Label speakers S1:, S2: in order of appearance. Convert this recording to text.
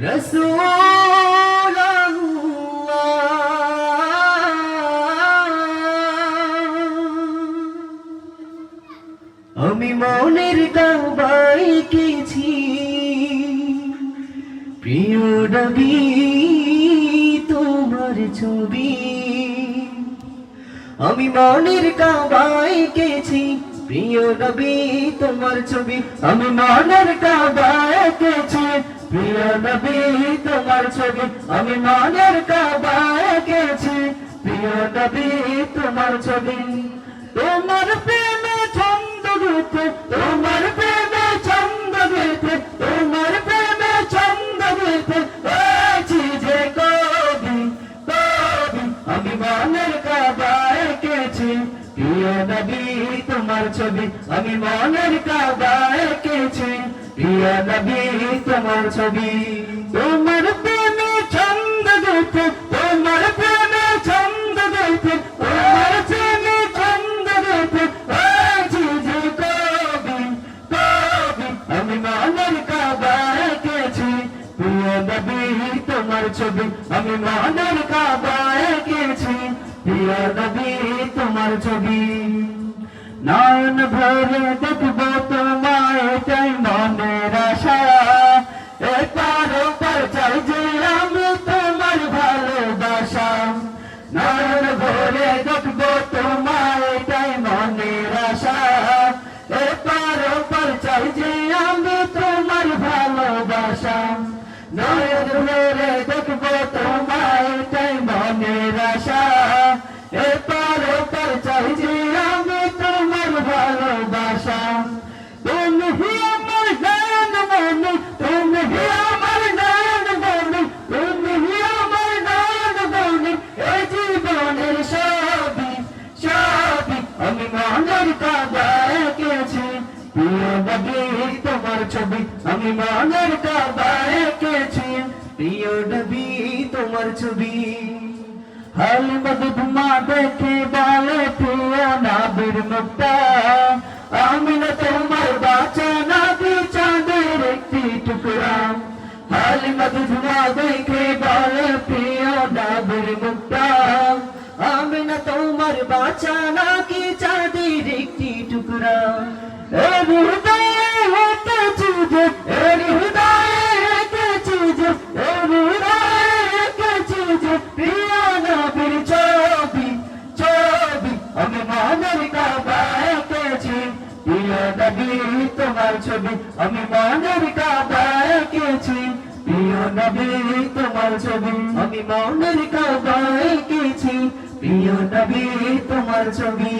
S1: রাসূলুল্লাহ আমি মনের কাবায় এঁকেছি প্রিয় নবী তোমার ছবি। আমি মনের কাবায় এঁকেছি প্রিয় নবী তোমার ছবি। আমি মনের কাবায় এঁকেছি প্রিয় নবী তোমার ছবি। আমি মনের কাবায় এঁকেছি প্রিয় নবী তোমার ছবি। তোমার প্রেমে ছন্দ গেতে, তোমার প্রেমে ছন্দ গেতে, তোমার প্রেমে ছন্দ গেতে হয়েছি যে কবি কবি। আমি মনের কাবায় এঁকেছি প্রিয় নবী তোমার ছবি। আমি মনের কাবায় এঁকেছি প্রিয় নবী তোমার ছবি। তোমার প্রেমে ছন্দ গেতে, তোমার প্রেমে ছন্দ গেতে, তোমার প্রেমে ছন্দ গেতে হয়েছি যে কবি কবি। আমি মনের কাবায় এঁকেছি প্রিয় নবী তোমার ছবি। আমি মনের কাবায় এঁকেছি প্রিয় নবী তোমার ছবি। নয়ন ভরে দেখবো তোমায় চাই মনের আশা। এপার ওপার চাই যে আমি তোমার ভালোবাসা। নয়ন ভরে দেখবো তোমায় চাই মনের আশা। এপার ওপার চাই যে আমি তোমার ভালোবাসা। নয়ন ভরে দেখবো তোমায় চাই মনের আশা। এপার ওপার চাই যে আমি তোমার ভালোবাসা। তুমি হি আমার নয়ন মনি, তুমি হি আমার নয়ন মনি, তুমি হি আমার নয়ন মনি, এই জীবনের সবই সবই। আমি মনের কাবায় এঁকেছি প্রিয় নবী তোমার ছবি। আমি মনের কাবায় এঁকেছি প্রিয় নবী তোমার ছবি। হালিমা দুধমা দেখে বলে প্রিয় নবীর মুখটা। আমি না তোমার বাঁচা নবী চাঁদের একটি টুকরা। হালিমা দুধমা দেখে বলে প্রিয় নবীর মুখটা। আমি না তোমার বাঁচা নাকি চাঁদের একটি টুকরা। এর হৃদয়ে হেঁটেছি যে, এর হৃদয়ে হেঁটেছি যে, এর হৃদয়ে হেঁটেছি যে প্রিয় নবীর ছবি ছবি। আমি মনের কাবায় এঁকেছি প্রিয় নবী তোমার ছবি। আমি মনের কাবায় এঁকেছি প্রিয় নবী তোমার ছবি। আমি মনের কাবায় এঁকেছি প্রিয় নবী তোমার ছবি।